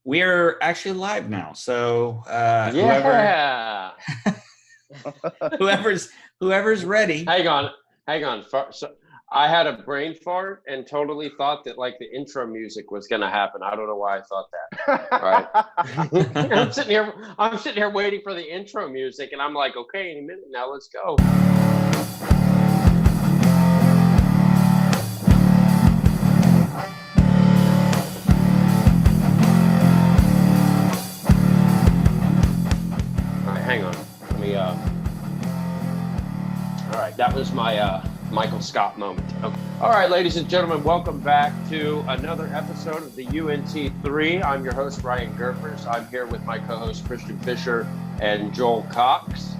We're actually live now, so Yeah. whoever's whoever's ready. Hang on. So I had a brain fart and totally thought that like the intro music was gonna happen. I don't know why I thought that. Right. I'm sitting here waiting for the intro music, and I'm like, okay, in a minute now, let's go. All right, hang on. Let me All right, that was my Michael Scott moment. Okay. All right, ladies and gentlemen, welcome back to another episode of the UNT3. I'm your host, Ryan Gerfers. I'm here with my co-host, Christian Fisher and Joel Cox.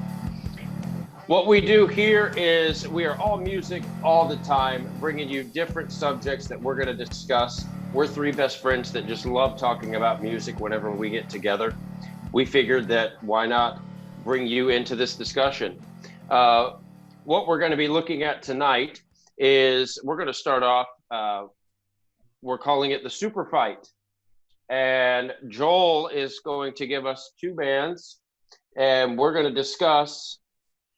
What we do here is we are all music all the time, bringing you different subjects that we're going to discuss. We're three best friends that just love talking about music whenever we get together. We figured that why not bring you into this discussion. What we're going to be looking at tonight is we're going to start off, we're calling it the Super Fight. And Joel is going to give us two bands, and we're going to discuss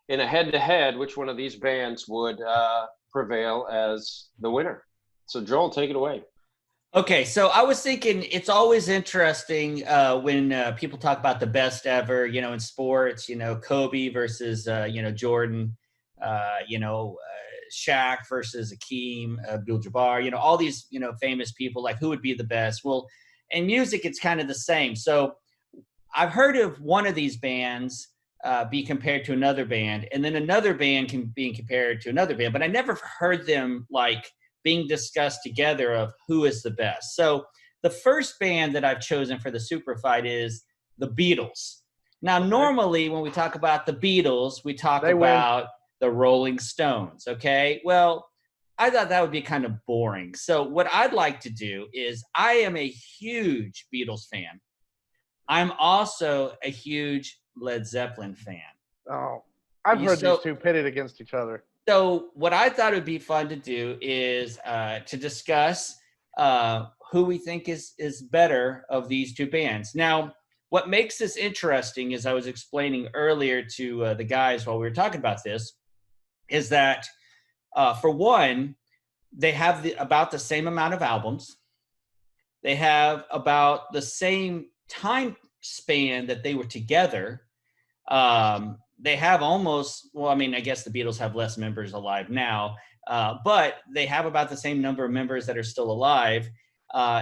in a head-to-head which one of these bands would prevail as the winner. So Joel, take it away. Okay, so I was thinking it's always interesting when people talk about the best ever, in sports, Kobe versus, Jordan, Shaq versus Akeem, Abdul-Jabbar, all these, famous people, like who would be the best? Well, in music, it's kind of the same. So I've heard of one of these bands be compared to another band, and then another band can be compared to another band, but I never heard them like being discussed together of who is the best. So the first band that I've chosen for the Super Fight is the Beatles. Now, normally when we talk about the Beatles, we talk about the Rolling Stones, okay? Well, I thought that would be kind of boring. So what I'd like to do is I am a huge Beatles fan. I'm also a huge Led Zeppelin fan. Oh, I've heard these two pitted against each other. So what I thought would be fun to do is to discuss who we think is better of these two bands. Now, what makes this interesting, as I was explaining earlier to the guys while we were talking about this, is that for one, they have about the same amount of albums. They have about the same time span that they were together. They have almost, I guess the Beatles have less members alive now, but they have about the same number of members that are still alive.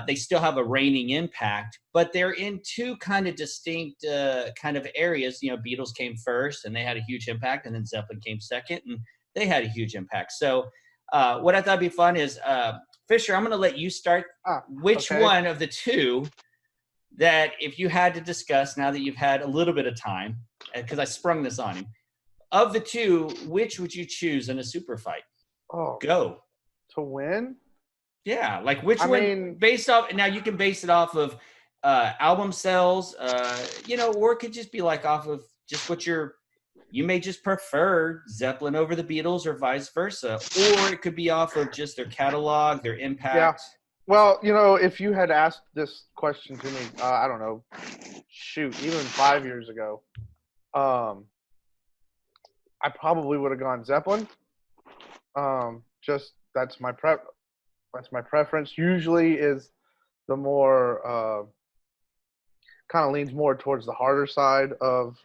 They still have a reigning impact, but they're in two kind of distinct kind of areas. Beatles came first and they had a huge impact, and then Zeppelin came second and they had a huge impact. So what I thought would be fun is, Fisher, I'm going to let you start. Which one of the two that if you had to discuss now that you've had a little bit of time, because I sprung this on you, of the two, which would you choose in a super fight? Go. To win? Yeah, like which one, based off, now you can base it off of album sales, or it could just be like off of just what you may just prefer Zeppelin over the Beatles or vice versa, or it could be off of just their catalog, their impact. Yeah. Well, if you had asked this question to me, I don't know, even 5 years ago, I probably would have gone Zeppelin. Just that's my preference. Usually is the more kind of leans more towards the harder side of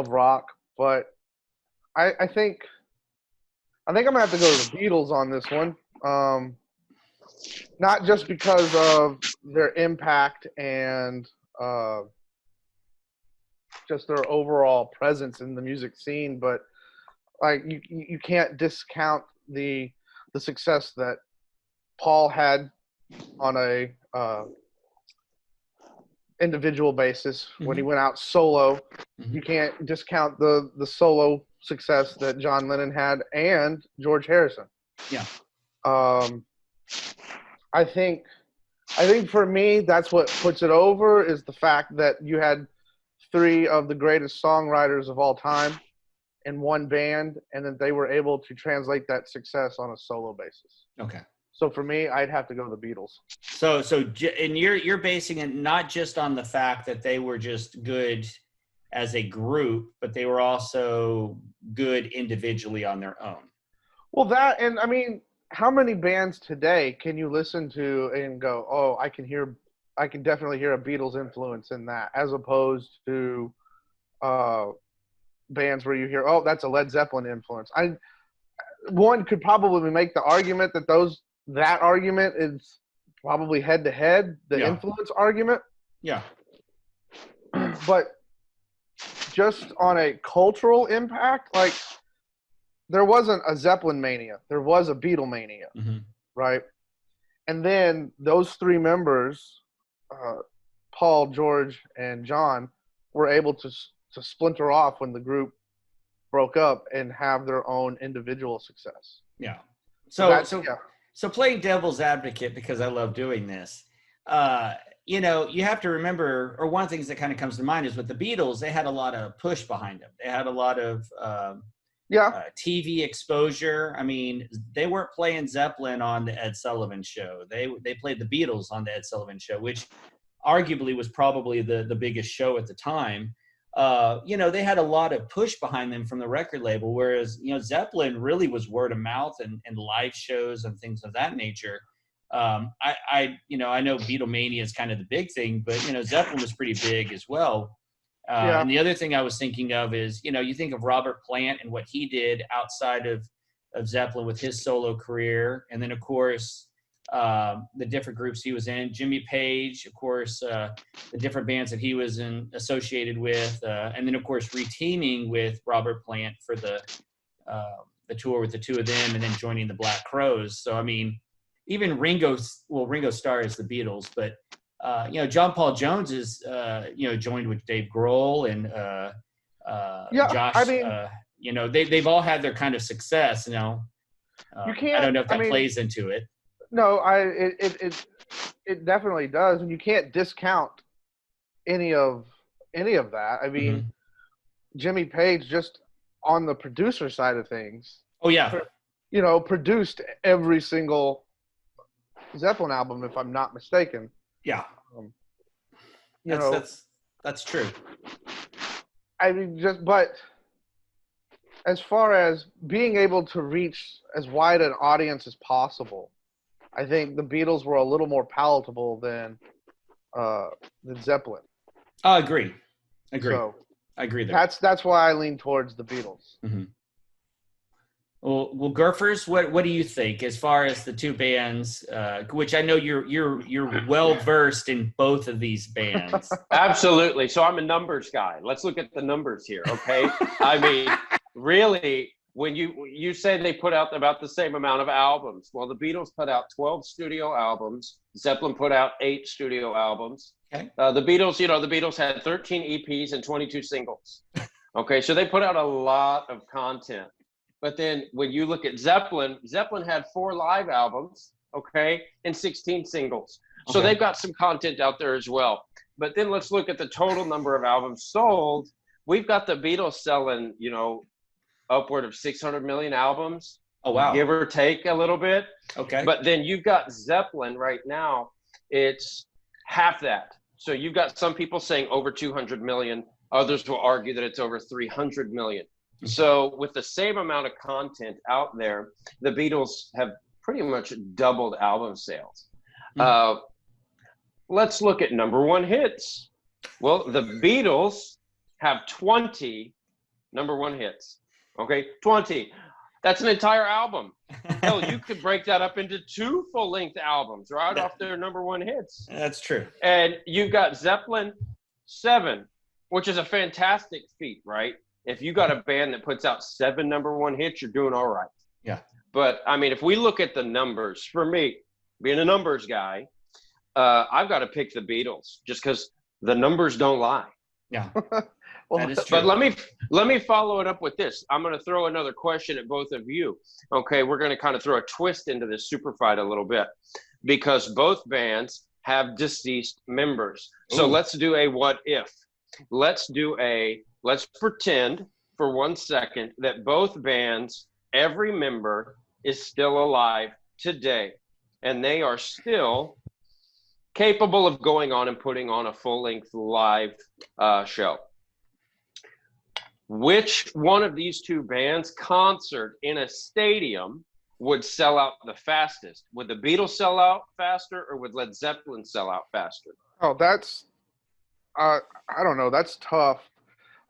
rock, but I think I'm gonna have to go to the Beatles on this one. Not just because of their impact and just their overall presence in the music scene, but like you can't discount the success that Paul had on a individual basis when he went out solo. You can't discount the solo success that John Lennon had and George Harrison. Yeah. I think for me, that's what puts it over is the fact that you had three of the greatest songwriters of all time in one band, and that they were able to translate that success on a solo basis. Okay. So for me, I'd have to go the Beatles. And you're basing it not just on the fact that they were just good as a group, but they were also good individually on their own. Well, that, and I mean, how many bands today can you listen to and go, oh, I can definitely hear a Beatles influence in that, as opposed to bands where you hear, oh, that's a Led Zeppelin influence. One could probably make the argument that argument is probably head to head, the influence argument. Yeah. But just on a cultural impact, like, there wasn't a Zeppelin mania. There was a Beatlemania, right? And then those three members, Paul, George, and John, were able to splinter off when the group broke up and have their own individual success. Yeah. So playing devil's advocate, because I love doing this, you have to remember, or one of the things that kind of comes to mind is with the Beatles, they had a lot of push behind them. They had a lot of TV exposure. I mean, they weren't playing Zepplin on the Ed Sullivan Show. They played the Beatles on the Ed Sullivan Show, which arguably was probably the biggest show at the time. They had a lot of push behind them from the record label, whereas, Zeppelin really was word of mouth and live shows and things of that nature. I know Beatlemania is kind of the big thing, but, Zeppelin was pretty big as well. And the other thing I was thinking of is, you think of Robert Plant and what he did outside of Zeppelin with his solo career. And then, of course, the different groups he was in, Jimmy Page, of course, the different bands that he was associated with. And then, of course, reteaming with Robert Plant for the tour with the two of them, and then joining the Black Crowes. So, I mean, even Ringo Starr is the Beatles, but John Paul Jones is, joined with Dave Grohl and Josh. I mean, they've all had their kind of success. You can't. I don't know if that plays into it. No, it definitely does, and you can't discount any of that. I mean, Jimmy Page, just on the producer side of things. Oh yeah. Produced every single Zeppelin album, if I'm not mistaken. Yeah. That's true. I mean, but as far as being able to reach as wide an audience as possible, I think the Beatles were a little more palatable than Zeppelin. I agree. So I agree there. That's why I lean towards the Beatles. Mm-hmm. Well, Gurfers, what do you think as far as the two bands? Which I know you're well versed in both of these bands. Absolutely. So I'm a numbers guy. Let's look at the numbers here, okay? I mean, really, when you say they put out about the same amount of albums, well, the Beatles put out 12 studio albums. Zeppelin put out 8 studio albums. Okay. The Beatles had 13 EPs and 22 singles. Okay, so they put out a lot of content. But then when you look at Zeppelin had 4 live albums, okay, and 16 singles. So they've got some content out there as well. But then let's look at the total number of albums sold. We've got the Beatles selling, upward of 600 million albums. Oh, wow. Give or take a little bit. Okay. But then you've got Zeppelin right now. It's half that. So you've got some people saying over 200 million. Others will argue that it's over 300 million. So with the same amount of content out there, the Beatles have pretty much doubled album sales. Let's look at number 1 hits. Well, the Beatles have 20 number 1 hits. Okay, 20. That's an entire album. Hell, you could break that up into 2 full-length albums right off their number 1 hits. That's true. And you've got Zeppelin 7, which is a fantastic feat, right? If you got a band that puts out 7 number 1 hits, you're doing all right. Yeah. But I mean, if we look at the numbers, for me, being a numbers guy, I've got to pick the Beatles just because the numbers don't lie. Yeah. Well, that is true. But let me follow it up with this. I'm going to throw another question at both of you. Okay, we're going to kind of throw a twist into this super fight a little bit because both bands have deceased members. So let's do a what if. Let's pretend for 1 second that both bands, every member is still alive today. and they are still capable of going on and putting on a full-length live show. Which one of these two bands' concert in a stadium would sell out the fastest? Would the Beatles sell out faster, or would Led Zeppelin sell out faster? Oh, that's I don't know. That's tough.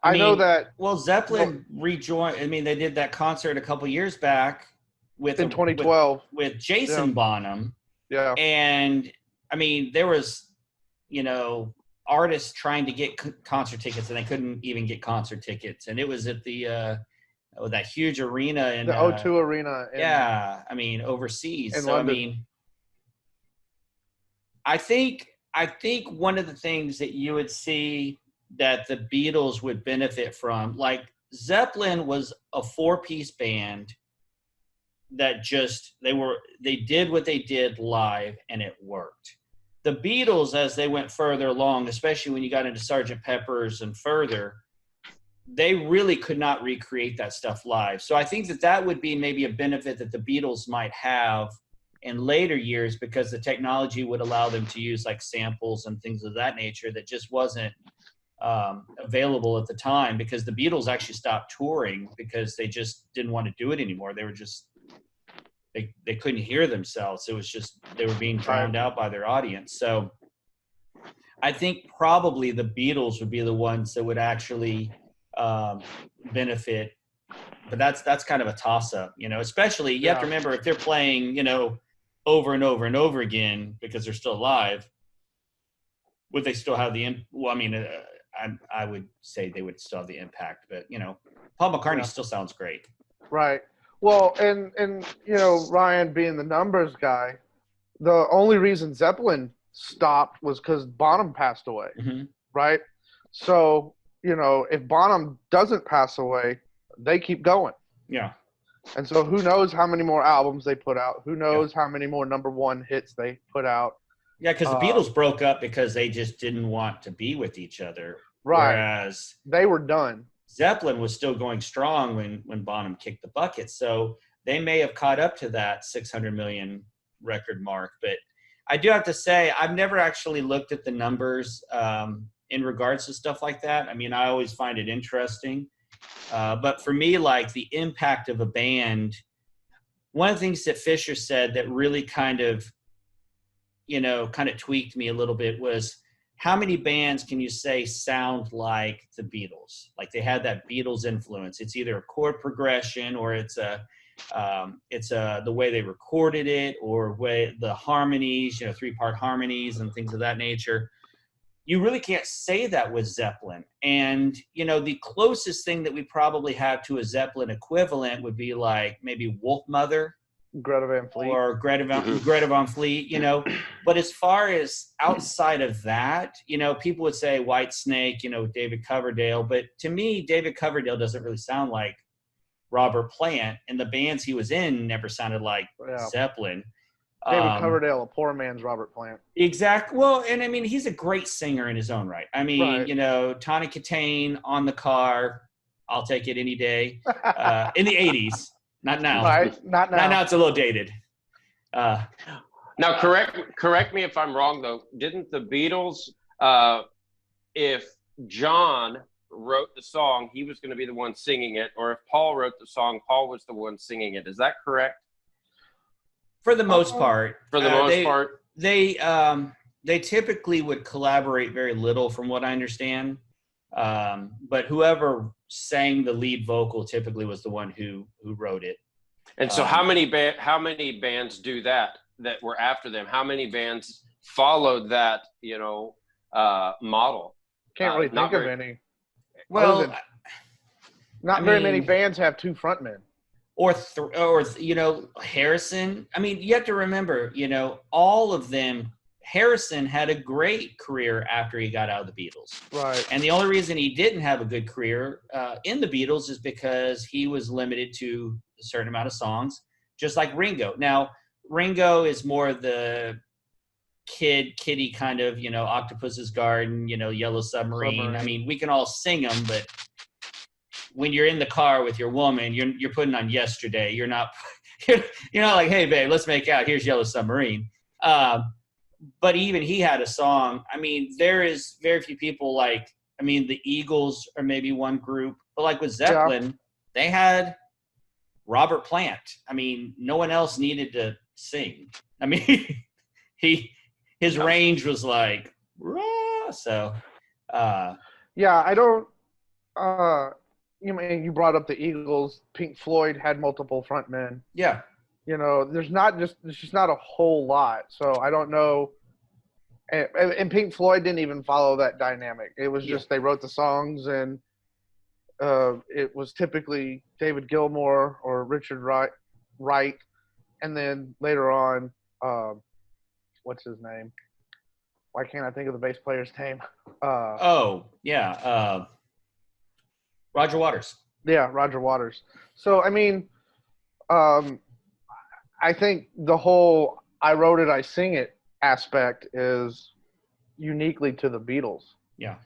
I know mean, that. Well, Zeppelin rejoined. I mean, they did that concert a couple years back with In 2012 with Jason Bonham, Yeah. and I mean, there was, artists trying to get concert tickets, and they couldn't even get concert tickets, and it was at the that huge arena in The O2 Arena. I mean, overseas. In So London. I mean, I think one of the things that you would see that the Beatles would benefit from, like Zeppelin was a 4-piece band that just they did what they did live and it worked. The Beatles, as they went further along, especially when you got into Sgt. Pepper's and further, they really could not recreate that stuff live. So I think that would be maybe a benefit that the Beatles might have in later years, because the technology would allow them to use like samples and things of that nature that just wasn't available at the time, because the Beatles actually stopped touring because they just didn't want to do it anymore. They were just, they couldn't hear themselves. It was just, they were being drowned out by their audience. So I think probably the Beatles would be the ones that would actually benefit, but that's kind of a toss-up, especially you have to remember, if they're playing, over and over and over again because they're still alive, would they still have I would say they would still have the impact, but Paul McCartney still sounds great. Right. Well, and Ryan being the numbers guy, the only reason Zeppelin stopped was because Bonham passed away, right? So, if Bonham doesn't pass away, they keep going. Yeah. And so who knows how many more albums they put out? Who knows how many more #1 hits they put out? Yeah, because the Beatles broke up because they just didn't want to be with each other. Right. Whereas they were done. Zeppelin was still going strong when Bonham kicked the bucket. So they may have caught up to that 600 million record mark. But I do have to say, I've never actually looked at the numbers in regards to stuff like that. I mean, I always find it interesting. But for me, like the impact of a band, one of the things that Fisher said that really kind of tweaked me a little bit was, how many bands can you say sound like the Beatles? Like they had that Beatles influence. It's either a chord progression, or it's the way they recorded it, or the harmonies, 3-part harmonies and things of that nature. You really can't say that with Zeppelin. And, the closest thing that we probably have to a Zeppelin equivalent would be like maybe Wolfmother. Greta Van Fleet. Or Greta Van Fleet, But as far as outside of that, people would say Whitesnake, David Coverdale. But to me, David Coverdale doesn't really sound like Robert Plant. And the bands he was in never sounded like Zeppelin. David Coverdale, a poor man's Robert Plant. Exactly. Well, and I mean, he's a great singer in his own right. I mean, Tawny Katane, On the Car, I'll take it any day. In the 80s. Not now. Right, not now. Now it's a little dated. Now, correct me if I'm wrong, though. Didn't the Beatles, if John wrote the song, he was going to be the one singing it, or if Paul wrote the song, Paul was the one singing it? Is that correct? For the most part. For the most part? They typically would collaborate very little, from what I understand. But whoever sang the lead vocal typically was the one who wrote it. And so how many bands do that were after them? How many bands followed that, model? Can't really think of any. Well, not very many bands have 2 frontmen. Or Harrison. I mean, you have to remember, all of them. Harrison had a great career after he got out of the Beatles. Right. And the only reason he didn't have a good career in the Beatles is because he was limited to a certain amount of songs, just like Ringo. Now, Ringo is more the kiddie kind of, Octopus's Garden, Yellow Submarine. I mean, we can all sing them, but when you're in the car with your woman, you're putting on Yesterday. You're not You're not like, hey, babe, let's make out. Here's Yellow Submarine. But even he had a song. I mean, there is very few people like, I mean, the Eagles are maybe one group, but like with Zepplin, they had Robert Plant. I mean, no one else needed to sing. I mean, his range was like, raw. So, yeah, I don't. You brought up the Eagles. Pink Floyd had multiple frontmen. yeah. There's just not a whole lot. So I don't know. And Pink Floyd didn't even follow that dynamic. It was just they wrote the songs, and it was typically David Gilmour or Richard Wright, and then later on, what's his name? Why can't I think of the bass player's name? Roger Waters. Yeah, Roger Waters. So I mean, I think the whole "I wrote it, I sing it" aspect is uniquely to the Beatles. Yeah.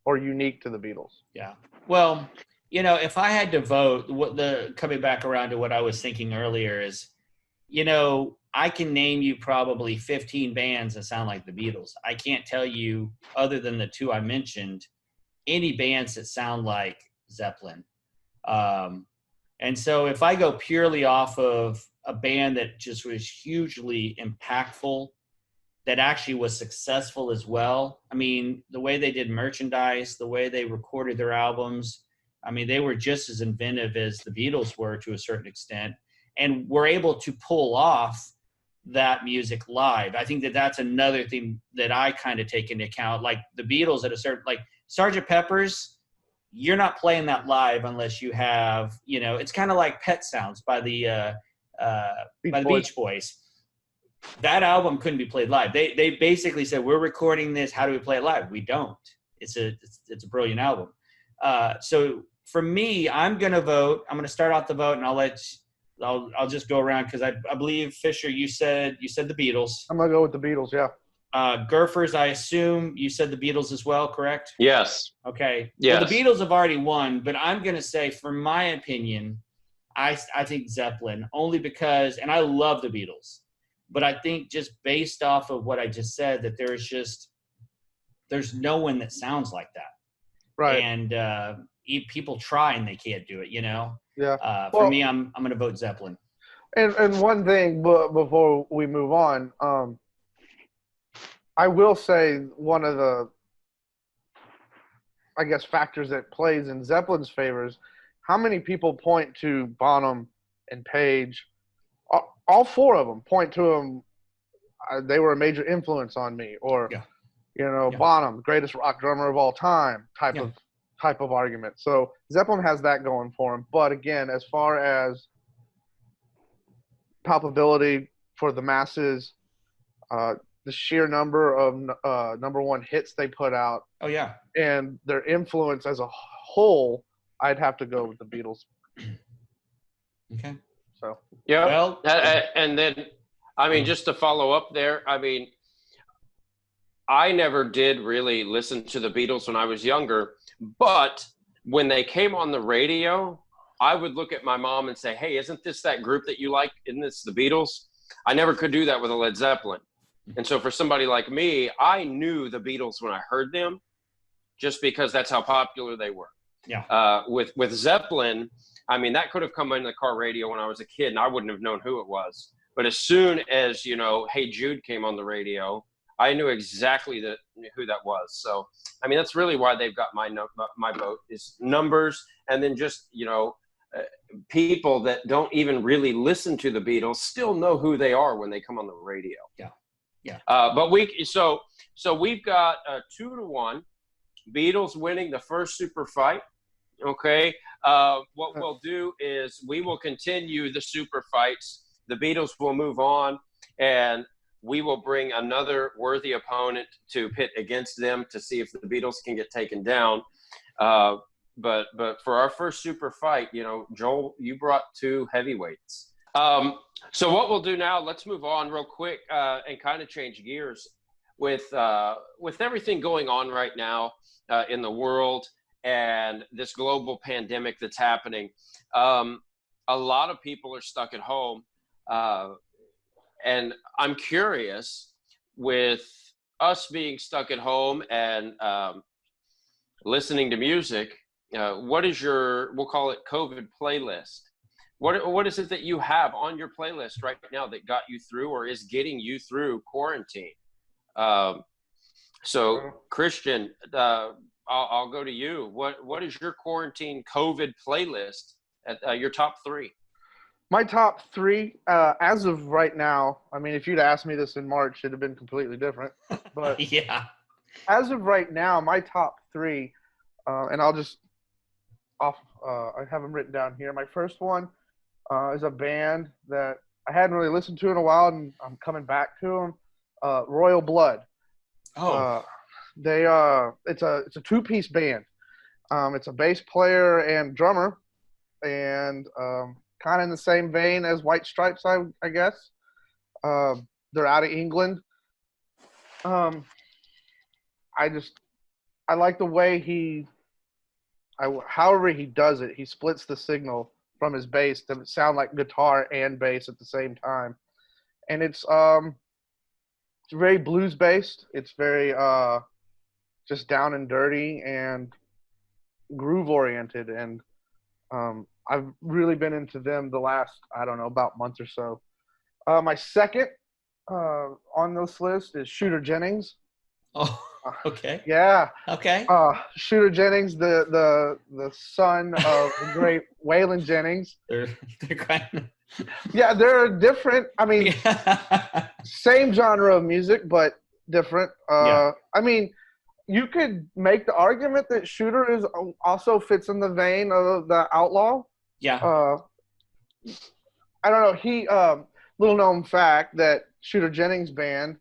Or unique to the Beatles. Yeah. Well, if I had to vote, coming back around to what I was thinking earlier is, I can name you probably 15 bands that sound like the Beatles. I can't tell you, other than the two I mentioned, any bands that sound like Zepplin. And so if I go purely off of a band that just was hugely impactful, that actually was successful as well. I mean, the way they did merchandise, the way they recorded their albums, I mean, they were just as inventive as the Beatles were to a certain extent, and were able to pull off that music live. I think that that's another thing that I kind of take into account. Like the Beatles at a certain, like Sgt. Pepper's, you're not playing that live unless you have, it's kind of like Pet Sounds by the Beach Boys. That album couldn't be played live. They basically said, we're recording this. How do we play it live? We don't. It's a brilliant album. So for me, I'm going to vote. I'm going to start out the vote, and I'll just go around because I believe, Fisher, you said the Beatles. I'm going to go with the Beatles. Yeah. Gurfers, I assume you said the Beatles as well, correct? Yes. Okay. Yes. Well, the Beatles have already won, but I'm going to say, for my opinion, I think Zepplin, only because, and I love the Beatles, but I think just based off of what I just said, that there's no one that sounds like that. Right. And people try and they can't do it, Yeah. For me, I'm going to vote Zepplin. And one thing before we move on, I will say one of the, I guess, factors that plays in Zeppelin's favor is how many people point to Bonham and Page. All four of them point to them. They were a major influence on me, or Bonham, greatest rock drummer of all time, type of argument. So Zeppelin has that going for him. But again, as far as palpability for the masses, the sheer number of number one hits they put out, and their influence as a whole, I'd have to go with the Beatles. Okay. So yeah. Well, and then I mean, just to follow up there, I mean, I never did really listen to the Beatles when I was younger, but when they came on the radio, I would look at my mom and say, "Hey, isn't this that group that you like? Isn't this the Beatles?" I never could do that with a Led Zeppelin. And so for somebody like me, I knew the Beatles when I heard them, just because that's how popular they were. Yeah. With Zeppelin, I mean, that could have come in the car radio when I was a kid, and I wouldn't have known who it was. But as soon as, Hey Jude came on the radio, I knew exactly who that was. So, I mean, that's really why they've got my vote, is numbers, and then just, people that don't even really listen to the Beatles still know who they are when they come on the radio. Yeah. Yeah. But so we've got 2-1, Beatles winning the first super fight. Okay. What we'll do is we will continue the super fights. The Beatles will move on, and we will bring another worthy opponent to pit against them to see if the Beatles can get taken down. But for our first super fight, Joel, you brought two heavyweights. So what we'll do now, let's move on real quick and kind of change gears with everything going on right now in the world and this global pandemic that's happening. A lot of people are stuck at home. And I'm curious, with us being stuck at home and listening to music, what is your, we'll call it COVID playlist? What is it that you have on your playlist right now that got you through or is getting you through quarantine? So Christian, I'll go to you. What is your quarantine COVID playlist at your top three? My top three, as of right now, I mean, if you'd asked me this in March, it'd have been completely different. But Yeah. as of right now, my top three, and I'll just I have them written down here. My first one is a band that I hadn't really listened to in a while, and I'm coming back to them. Royal Blood. Oh. It's a two-piece band. It's a bass player and drummer, and kind of in the same vein as White Stripes, I guess. They're out of England. I like the way however he does it. He splits the signal from his bass to sound like guitar and bass at the same time, and it's very blues based. It's very just down and dirty and groove oriented, and I've really been into them the last, I don't know, about month or so. My second on this list is Shooter Jennings. Oh, okay. Yeah. Okay. Shooter Jennings, the son of the great Waylon Jennings. They're kind of. Yeah, they're different. I mean, Yeah. same genre of music, but different. Yeah. I mean, you could make the argument that Shooter also fits in the vein of the Outlaw. Yeah. I don't know. Little known fact that Shooter Jennings band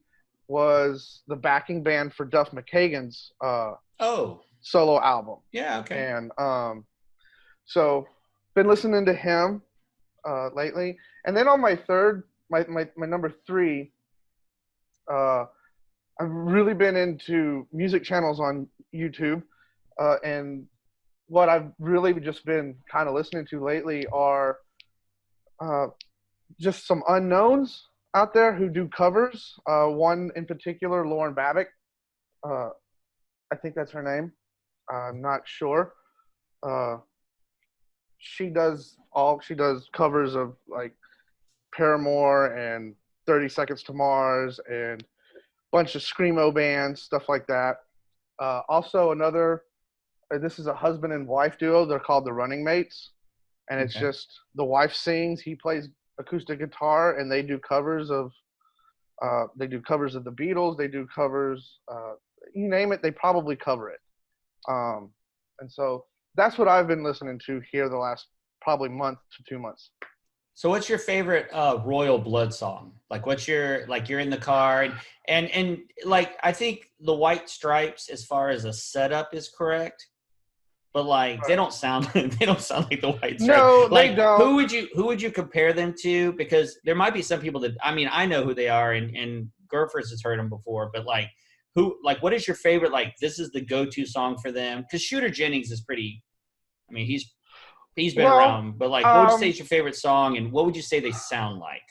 was the backing band for Duff McKagan's solo album. Yeah. Okay. And so been listening to him lately. And then on my number three, I've really been into music channels on YouTube, and what I've really just been kind of listening to lately are just some unknowns out there who do covers. One in particular, Lauren Babbitt. I think that's her name. I'm not sure. She does covers of like Paramore and 30 Seconds to Mars and a bunch of screamo bands, stuff like that. Also this is a husband and wife duo. They're called the Running Mates, and it's just the wife sings, he plays acoustic guitar, and they do covers of the Beatles. They do covers, you name it, they probably cover it. And so that's what I've been listening to here the last probably month to 2 months. So what's your favorite Royal Blood song? Like you're in the car and like I think the White Stripes as far as a setup is correct. But like they don't sound like the White Stripes. No, like, they don't. Who would you compare them to? Because there might be some people that I know who they are, and Gurfers has heard them before. But like what is your favorite? Like this is the go-to song for them? Because Shooter Jennings is pretty. I mean he's been around. But like, what would you say is your favorite song, and what would you say they sound like?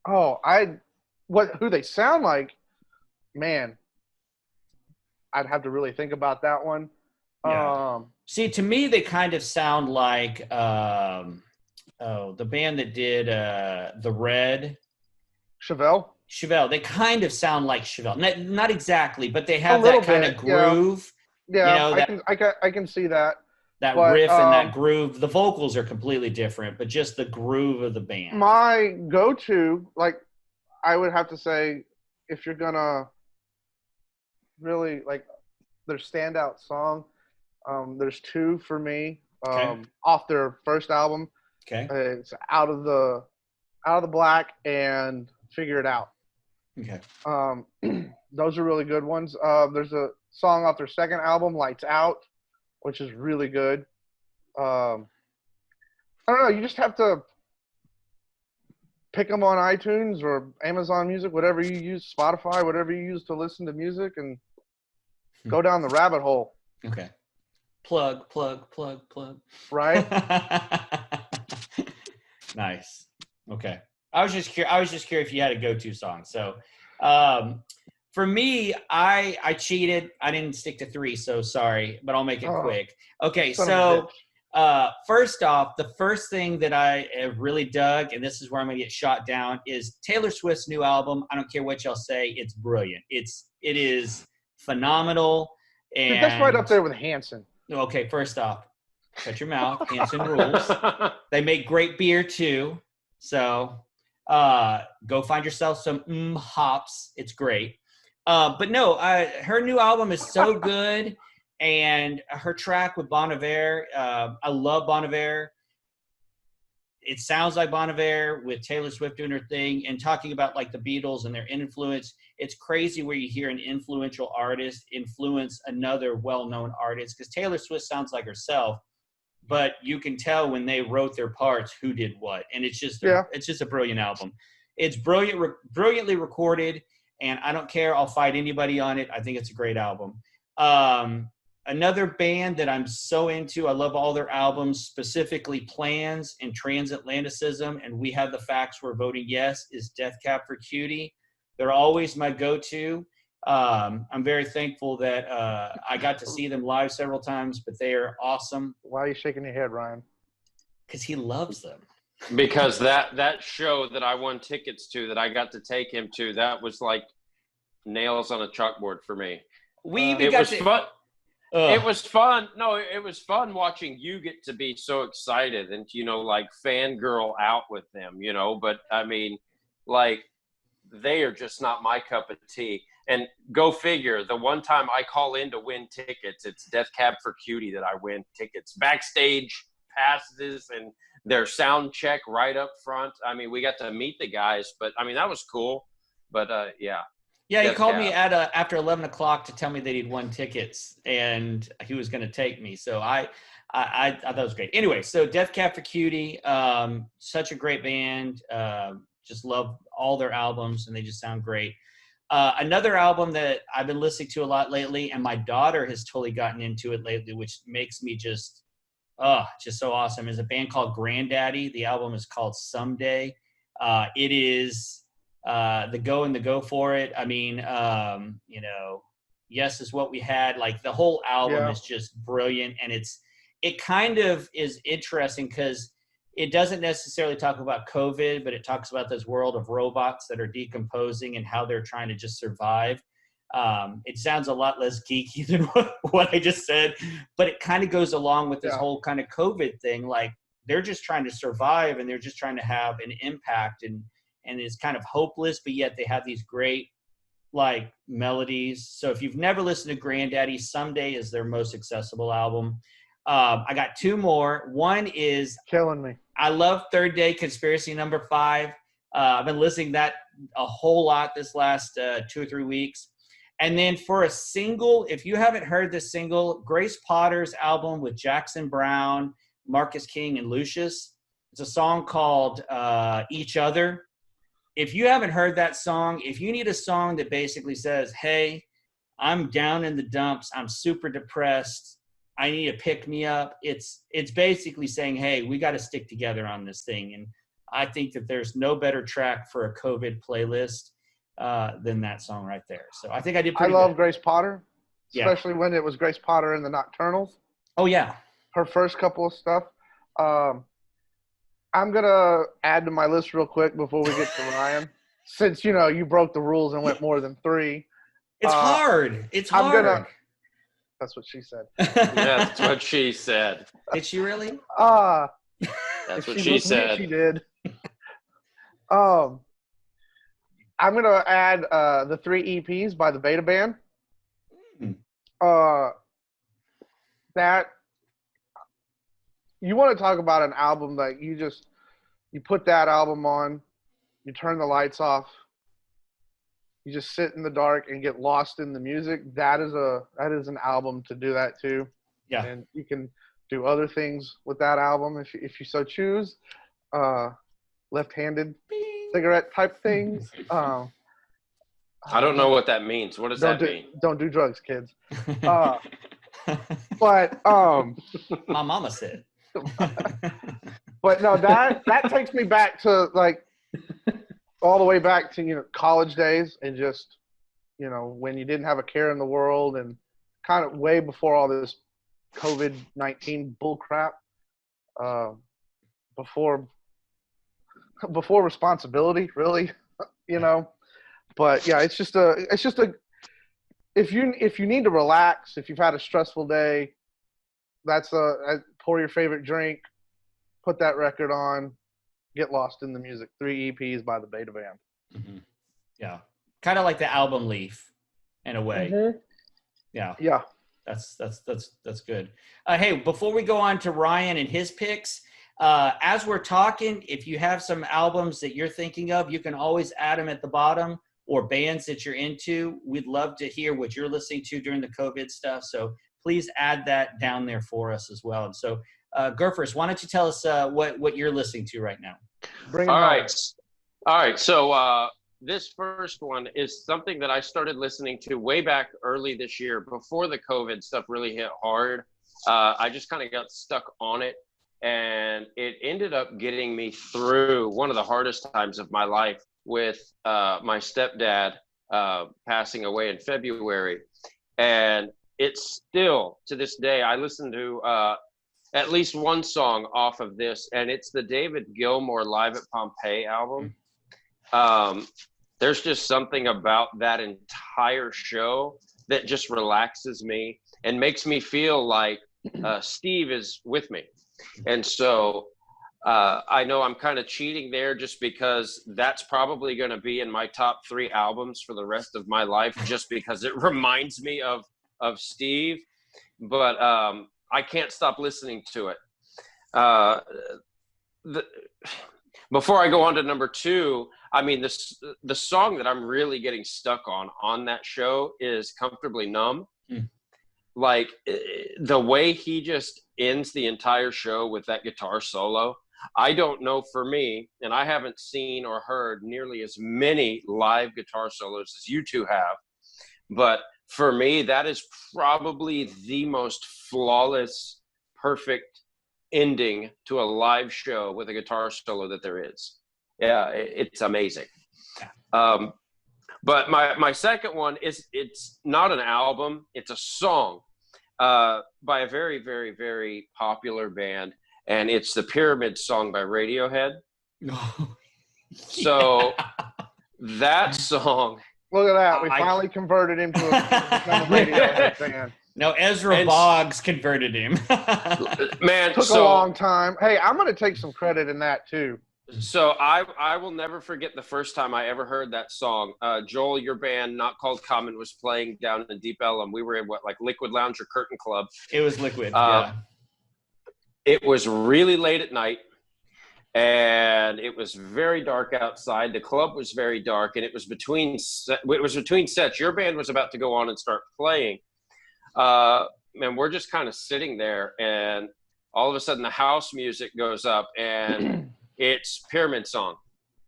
Who they sound like? Man, I'd have to really think about that one. Yeah. See, to me, they kind of sound like the band that did The Red. Chevelle. They kind of sound like Chevelle. Not exactly, but they have that kind of groove. Yeah, I can see that. That riff and that groove. The vocals are completely different, but just the groove of the band. My go-to, like, I would have to say, if you're gonna really like their standout song, there's two for me off their first album. Okay. It's Out of the Black and Figure It Out. Okay. Those are really good ones. There's a song off their second album, Lights Out, which is really good. I don't know. You just have to pick them on iTunes or Amazon Music, whatever you use, Spotify, whatever you use to listen to music, and go down the rabbit hole. Okay. Plug. Right? Nice. Okay. I was just curious if you had a go-to song. So, for me, I cheated. I didn't stick to 3, so sorry, but I'll make it Oh, quick. Okay, son of a so bitch. first off, the first thing that I have really dug, and this is where I'm gonna get shot down, is Taylor Swift's new album. I don't care what y'all say, it's brilliant. It is phenomenal. Dude, that's right up And there with Hanson. okay, first off, shut your mouth. Hanson rules. They make great beer too. So go find yourself some hops. It's great. But no, her new album is so good. And her track with Bon Iver, I love Bon Iver. It sounds like Bon Iver with Taylor Swift doing her thing and talking about like the Beatles and their influence. It's crazy where you hear an influential artist influence another well-known artist, because Taylor Swift sounds like herself, but you can tell when they wrote their parts who did what, and it's just a brilliant album. It's brilliantly recorded, and I don't care. I'll fight anybody on it. I think it's a great album. Another band that I'm so into, I love all their albums, specifically Plans and Transatlanticism, and We Have the Facts, We're Voting Yes, is Death Cab for Cutie. They're always my go-to. I'm very thankful that I got to see them live several times, but they are awesome. Why are you shaking your head, Ryan? Because he loves them. Because that show that I won tickets to, that I got to take him to, that was like nails on a chalkboard for me. It was fun. It was fun. No, it was fun watching you get to be so excited and, like fangirl out with them, but I mean, like, they are just not my cup of tea. And go figure, the one time I call in to win tickets, it's Death Cab for Cutie that I win tickets. Backstage passes and their sound check right up front. I mean, we got to meet the guys, but I mean, that was cool. But yeah. Yeah, he called me at after 11 o'clock to tell me that he'd won tickets and he was going to take me. So I thought that was great. Anyway, so Death Cab for Cutie, such a great band. Just love all their albums, and they just sound great. Another album that I've been listening to a lot lately, and my daughter has totally gotten into it lately, which makes me just so awesome, is a band called Granddaddy. The album is called Someday. It is the go for it. I mean, Yes is What We Had. Like, the whole album is just brilliant, and it kind of is interesting because it doesn't necessarily talk about COVID, but it talks about this world of robots that are decomposing and how they're trying to just survive. It sounds a lot less geeky than what I just said, but it kind of goes along with this whole kind of COVID thing. Like, they're just trying to survive, and they're just trying to have an impact, and it's kind of hopeless, but yet they have these great like melodies. So if you've never listened to Granddaddy, Someday is their most accessible album. I got 2 more. One is Killing me. I love Third Day Conspiracy Number 5. I've been listening to that a whole lot this last 2 or 3 weeks. And then for a single, if you haven't heard this single, Grace Potter's album with Jackson Browne, Marcus King, and Lucius. It's a song called Each Other. If you haven't heard that song, if you need a song that basically says, hey, I'm down in the dumps, I'm super depressed, I need to pick me up, it's basically saying, hey, we got to stick together on this thing. And I think that there's no better track for a COVID playlist than that song right there. So I think I did pretty good. I love Grace Potter, especially when it was Grace Potter and the Nocturnals. Oh, yeah. Her first couple of stuff. I'm going to add to my list real quick before we get to Ryan. Since, you broke the rules and went more than 3. It's hard. It's hard. That's what she said. That's what she said. Did she really? That's what she said. She did. I'm going to add the 3 EPs by the Beta Band. That you want to talk about an album that you put that album on, you turn the lights off, you just sit in the dark and get lost in the music. That is an album to do that too. Yeah. And you can do other things with that album if you so choose. Left-handed cigarette type things. I don't know what that means. What does that mean? Don't do drugs, kids. But my mama said. But no, that takes me back to like all the way back to, college days, and just, when you didn't have a care in the world, and kind of way before all this COVID-19 bull crap, before responsibility, really, But yeah, it's just a if you need to relax, if you've had a stressful day, pour your favorite drink, put that record on, get lost in the music. 3 EPs by the Beta Band. Mm-hmm. Yeah, kind of like the album Leaf, in a way. Mm-hmm. Yeah. That's good. Hey, before we go on to Ryan and his picks, as we're talking, if you have some albums that you're thinking of, you can always add them at the bottom, or bands that you're into. We'd love to hear what you're listening to during the COVID stuff. So please add that down there for us as well. And so, Gurfers, why don't you tell us what you're listening to right now? All right. So this first one is something that I started listening to way back early this year, before the COVID stuff really hit hard. I just kind of got stuck on it, and it ended up getting me through one of the hardest times of my life, with my stepdad passing away in February. And it's still, to this day, I listen to at least one song off of this, and it's the David Gilmour Live at Pompeii album. There's just something about that entire show that just relaxes me and makes me feel like Steve is with me. And so I know I'm kind of cheating there, just because that's probably going to be in my top 3 albums for the rest of my life, just because it reminds me of Steve. But I can't stop listening to it. Before I go on to number 2, I mean, the song that I'm really getting stuck on that show is Comfortably Numb. Like, the way he just ends the entire show with that guitar solo. I don't know, for me, and I haven't seen or heard nearly as many live guitar solos as you two have, but for me, that is probably the most flawless, perfect ending to a live show with a guitar solo that there is. Yeah, it's amazing. But my second one it's not an album, it's a song by a very, very, very popular band. And it's the Pyramid Song by Radiohead. So that song. Look at that. We finally converted him to a Radiohead fan. No, Ezra Boggs converted him. Man, took a long time. Hey, I'm going to take some credit in that too. So I will never forget the first time I ever heard that song. Joel, your band, Not Called Common, was playing down in Deep Ellum. We were in Liquid Lounge or Curtain Club. It was Liquid, yeah. It was really late at night, and it was very dark outside. The club was very dark, and it was between sets. Your band was about to go on and start playing. And we're just kind of sitting there, and all of a sudden the house music goes up, and it's Pyramid Song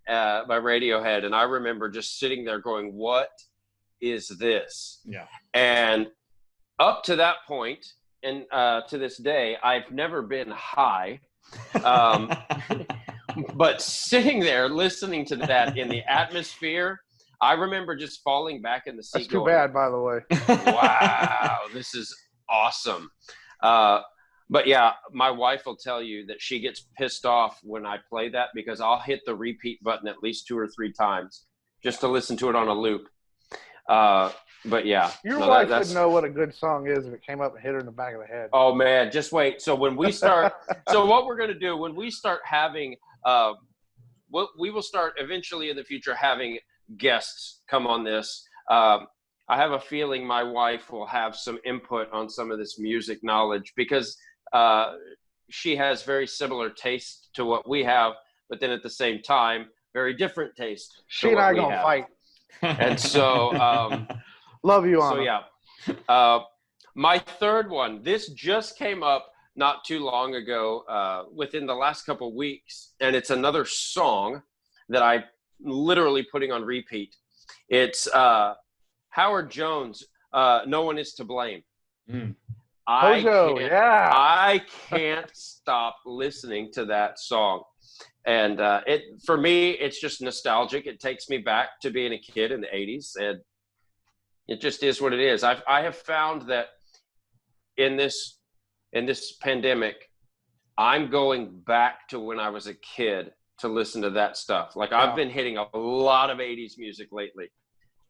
by Radiohead. And I remember just sitting there going, what is this? Yeah. And up to that point, and to this day, I've never been high. But sitting there listening to that in the atmosphere, I remember just falling back in the seat. That's too bad, by the way. Wow, this is awesome. But yeah, my wife will tell you that she gets pissed off when I play that, because I'll hit the repeat button at least 2 or 3 times just to listen to it on a loop. But yeah. Your wife would know what a good song is if it came up and hit her in the back of the head. Oh, man, just wait. So when we start – so what we're going to do, when we start having we will start eventually in the future having guests come on this. I have a feeling my wife will have some input on some of this music knowledge, because she has very similar taste to what we have, but then at the same time, very different taste. She and I going to fight. And so – love you, Anna. So yeah, my third one, this just came up not too long ago, within the last couple of weeks, and it's another song that I'm literally putting on repeat. It's Howard Jones, No One Is to Blame. Hojo, yeah. I can't stop listening to that song. And it for me, it's just nostalgic. It takes me back to being a kid in the 80s, and it just is what it is. I have found that in this pandemic, I'm going back to when I was a kid to listen to that stuff. Like I've been hitting a lot of 80s music lately.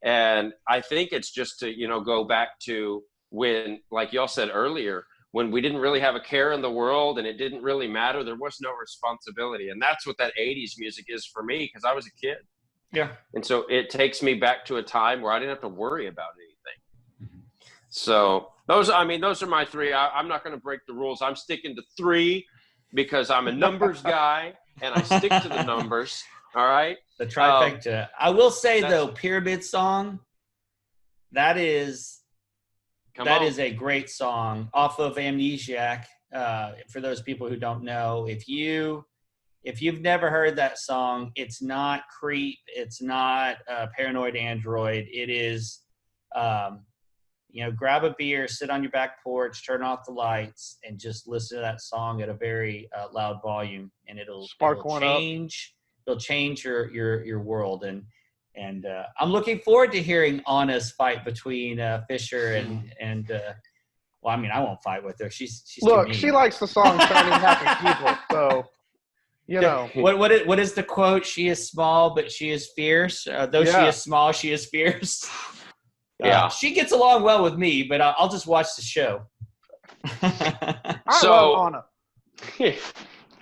And I think it's just to, go back to when, like y'all said earlier, when we didn't really have a care in the world and it didn't really matter. There was no responsibility. And that's what that 80s music is for me, because I was a kid. Yeah. And so it takes me back to a time where I didn't have to worry about anything. So those are my three. I'm not going to break the rules. I'm sticking to three because I'm a numbers guy and I stick to the numbers. All right. The trifecta. I will say though, Pyramid Song, that is a great song off of Amnesiac. For those people who don't know, if you've never heard that song, it's not Creep, it's not Paranoid Android. It is, grab a beer, sit on your back porch, turn off the lights, and just listen to that song at a very loud volume, and it'll change your world. And I'm looking forward to hearing Anna's fight between Fisher and well, I mean, I won't fight with her. She's look. She likes the song "Shining Happy People," so What is the quote? She is small, but she is fierce. Though she is small, she is fierce. Yeah, she gets along well with me, but I'll just watch the show. I love Anna.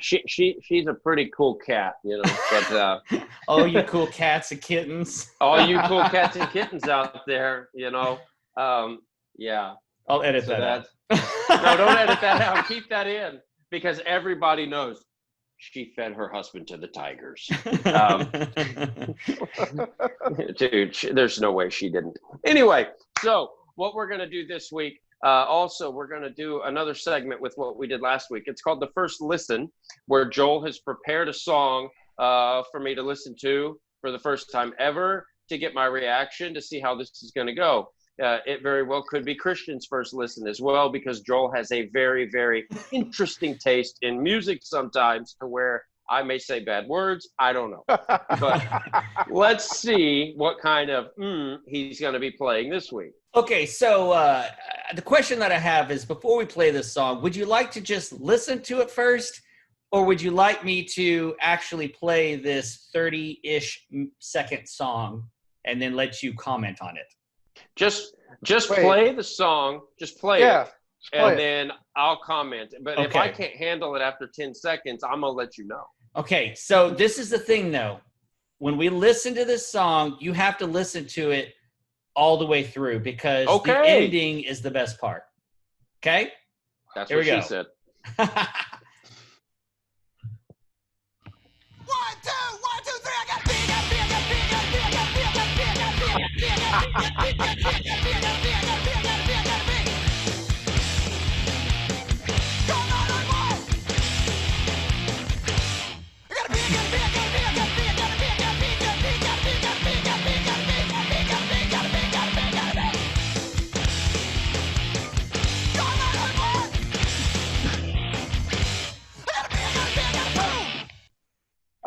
She's a pretty cool cat, but oh, you cool cats and kittens. All you cool cats and kittens out there, yeah. I'll edit that out. No, don't edit that out. Keep that in, because everybody knows she fed her husband to the tigers. Dude, there's no way she didn't. Anyway, so what we're going to do this week, also, we're going to do another segment with what we did last week. It's called The First Listen, where Joel has prepared a song for me to listen to for the first time ever to get my reaction to see how this is going to go. It very well could be Christian's first listen as well, because Joel has a very, very interesting taste in music sometimes, to where I may say bad words. I don't know. But let's see what kind of he's going to be playing this week. Okay, so the question that I have is, before we play this song, would you like to just listen to it first, or would you like me to actually play this 30-ish second song and then let you comment on it? Just play the song. Just play it. Then I'll comment. But if I can't handle it after 10 seconds, I'm going to let you know. Okay, so this is the thing, though. When we listen to this song, you have to listen to it all the way through, because the ending is the best part. Okay? That's what she said. 1, 2, 1, 2, 3, I got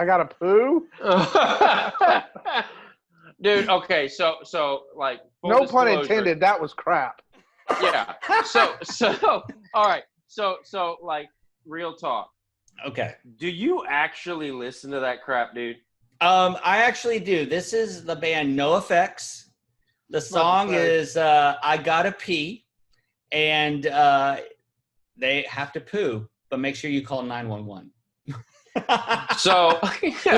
I got a poo. Dude, okay, so like, no pun intended. That was crap. Yeah. So all right. So like, real talk. Okay. Do you actually listen to that crap, dude? I actually do. This is the band NOFX. The song is I Gotta Pee, and they have to poo, but make sure you call 911. So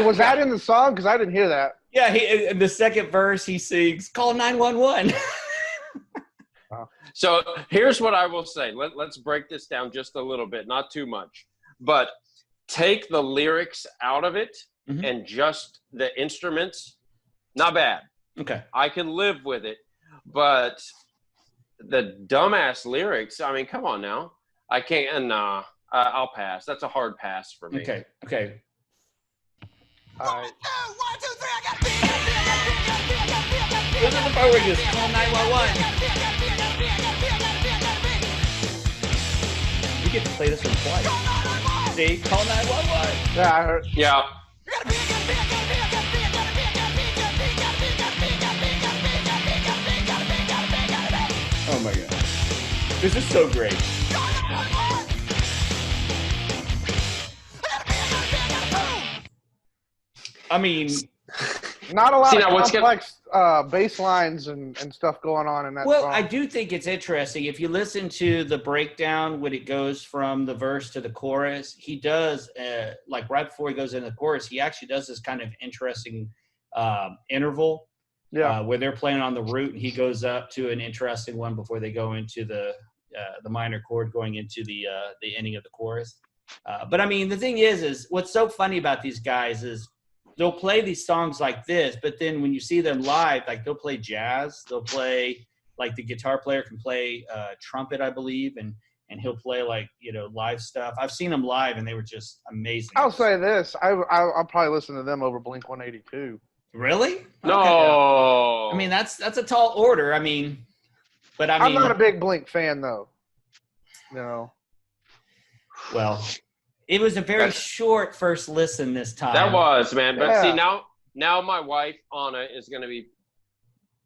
was that in the song? Because I didn't hear that. Yeah, in the second verse he sings, "Call 911." So here's what I will say. Let's break this down just a little bit, not too much, but take the lyrics out of it and just the instruments. Not bad. Okay, I can live with it, but the dumbass lyrics. I mean, come on now. I can't. Nah. I'll pass. That's a hard pass for me. Okay. All right. 1, 2, 3, I got This is the part where you just call 911. We get to play this one twice. See, call 911. Yeah, I heard. Yeah. Oh my god, this is so great. I mean, Not a lot See, of now what's complex bass lines and stuff going on in that well, song. I do think it's interesting. If you listen to the breakdown when it goes from the verse to the chorus, he does, like right before he goes into the chorus, he actually does this kind of interesting interval where they're playing on the root, and he goes up to an interesting one before they go into the minor chord going into the ending of the chorus. But I mean, the thing is what's so funny about these guys is they'll play these songs like this, but then when you see them live, like they'll play jazz, they'll play, like the guitar player can play trumpet, I believe, and he'll play like, you know, live stuff. I've seen them live and they were just amazing. I'll say this: I'll probably listen to them over Blink 182. Really? No. Okay. I mean, that's a tall order. I mean, but I mean, I'm not a big Blink fan though. No. Well, it was a very short first listen this time. That was, man. But Yeah. see, now my wife, Anna, is going to be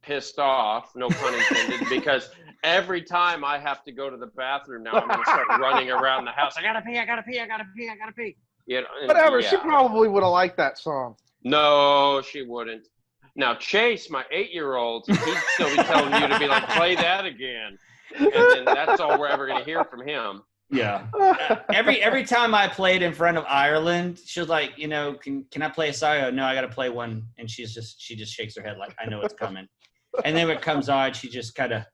pissed off, no pun intended, because every time I have to go to the bathroom now, I'm going to start running around the house. I got to pee, I got to pee, I got to pee, I got to pee. You know, Whatever. yeah. She probably would have liked that song. No, she wouldn't. Now, Chase, my 8-year-old, he'd still be telling you to be like, play that again. And then that's all we're ever going to hear from him. Yeah. Every time I played in front of Ireland, she was like, you know, can I play a song? I go, no, I got to play one. And she just shakes her head like, I know it's coming. And then when it comes on, she just kind of.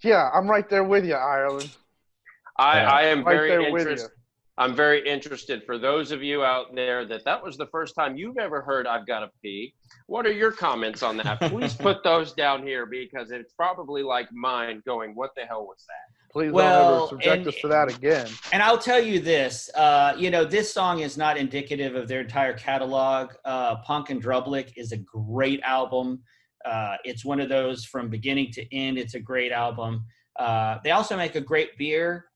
Yeah, I'm right there with you, Ireland. I am Right very there with interested. you. I'm very interested for those of you out there that was the first time you've ever heard I've Got to Pee. What are your comments on that? Please put those down here because it's probably like mine going, what the hell was that? Please don't ever subject us to that again. And I'll tell you this, you know, this song is not indicative of their entire catalog. Punk and Drublick is a great album. It's one of those from beginning to end. It's a great album. They also make a great beer,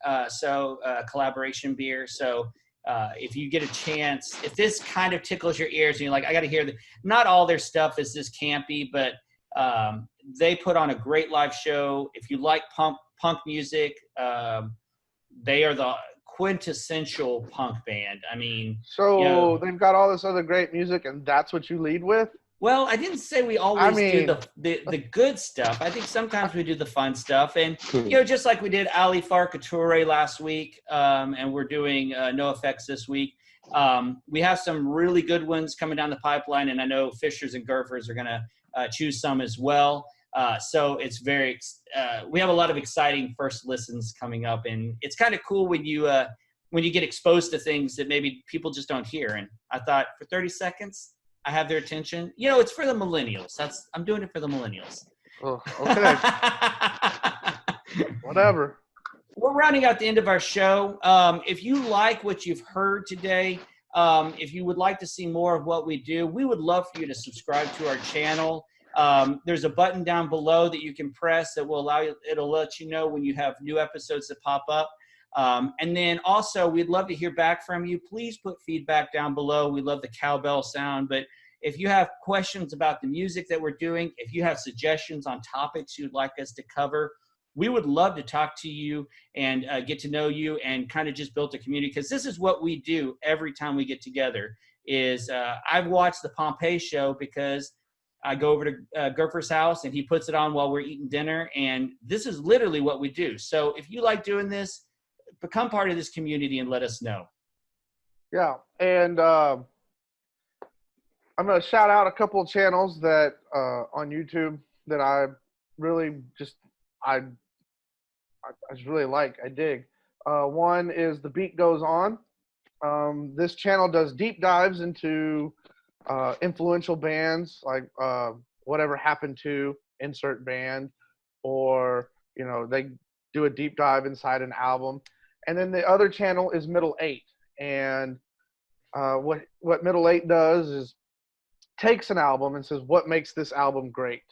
collaboration beer. So if you get a chance, if this kind of tickles your ears and you're like, I got to hear not all their stuff is this campy, but they put on a great live show. If you like punk music, they are the quintessential punk band. I mean, so you know, they've got all this other great music, and that's what you lead with? well, I didn't say we always do the good stuff. I think sometimes we do the fun stuff. And, you know, just like we did Ali Farkature last week, and we're doing NOFX this week, we have some really good ones coming down the pipeline, and I know Fishers and Gurfers are going to choose some as well. So it's we have a lot of exciting first listens coming up, and it's kind of cool when you get exposed to things that maybe people just don't hear. And I thought for 30 seconds, I have their attention. You know, it's for the millennials. I'm doing it for the millennials. Oh, okay. Whatever. We're rounding out the end of our show. If you like what you've heard today, if you would like to see more of what we do, we would love for you to subscribe to our channel. There's a button down below that you can press that will it'll let you know when you have new episodes that pop up. And then also, we'd love to hear back from you. Please put feedback down below. We love the cowbell sound. But if you have questions about the music that we're doing, if you have suggestions on topics you'd like us to cover, we would love to talk to you and get to know you and kind of just build a community. Because this is what we do every time we get together is I've watched the Pompeii show because I go over to Gurfer's house and he puts it on while we're eating dinner. And this is literally what we do. So if you like doing this, become part of this community and let us know. Yeah, and I'm going to shout out a couple of channels that on YouTube that I really I just really like. I dig. One is The Beat Goes On. This channel does deep dives into influential bands like Whatever Happened to, insert band, or, you know, they do a deep dive inside an album. And then the other channel is Middle 8. And what Middle 8 does is takes an album and says, what makes this album great?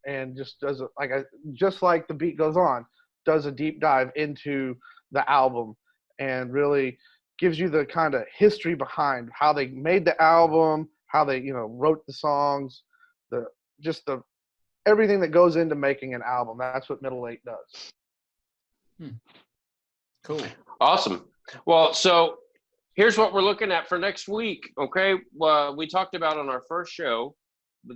And just does it just like The Beat Goes On, does a deep dive into the album and really gives you the kind of history behind how they made the album, how they, wrote the songs, the everything that goes into making an album. That's what Middle Eight does. Cool. Awesome. Well, so here's what we're looking at for next week. Okay. Well, we talked about on our first show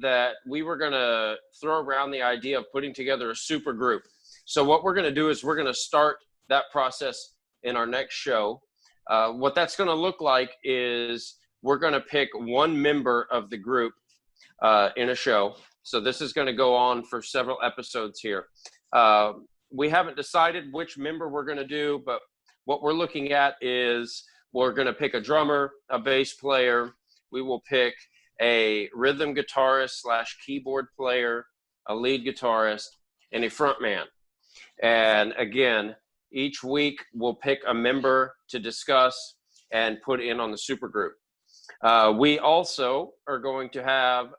that we were going to throw around the idea of putting together a super group. So what we're going to do is we're going to start that process in our next show. What that's going to look like is we're going to pick one member of the group in a show. So this is going to go on for several episodes here. We haven't decided which member we're going to do, but what we're looking at is we're going to pick a drummer, a bass player. We will pick a rhythm guitarist / keyboard player, a lead guitarist, and a front man. And again, each week we'll pick a member to discuss and put in on the super group. We also are going to have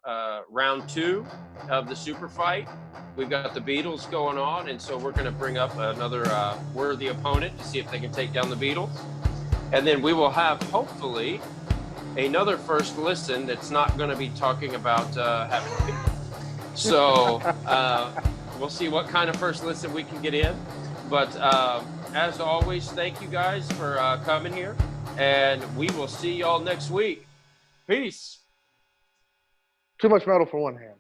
round 2 of the super fight. We've got the Beatles going on, and so we're going to bring up another worthy opponent to see if they can take down the Beatles. And then we will have, hopefully, another first listen that's not going to be talking about having a baby. So we'll see what kind of first listen we can get in. But as always, thank you guys for coming here, and we will see y'all next week. Peace. Too much metal for one hand.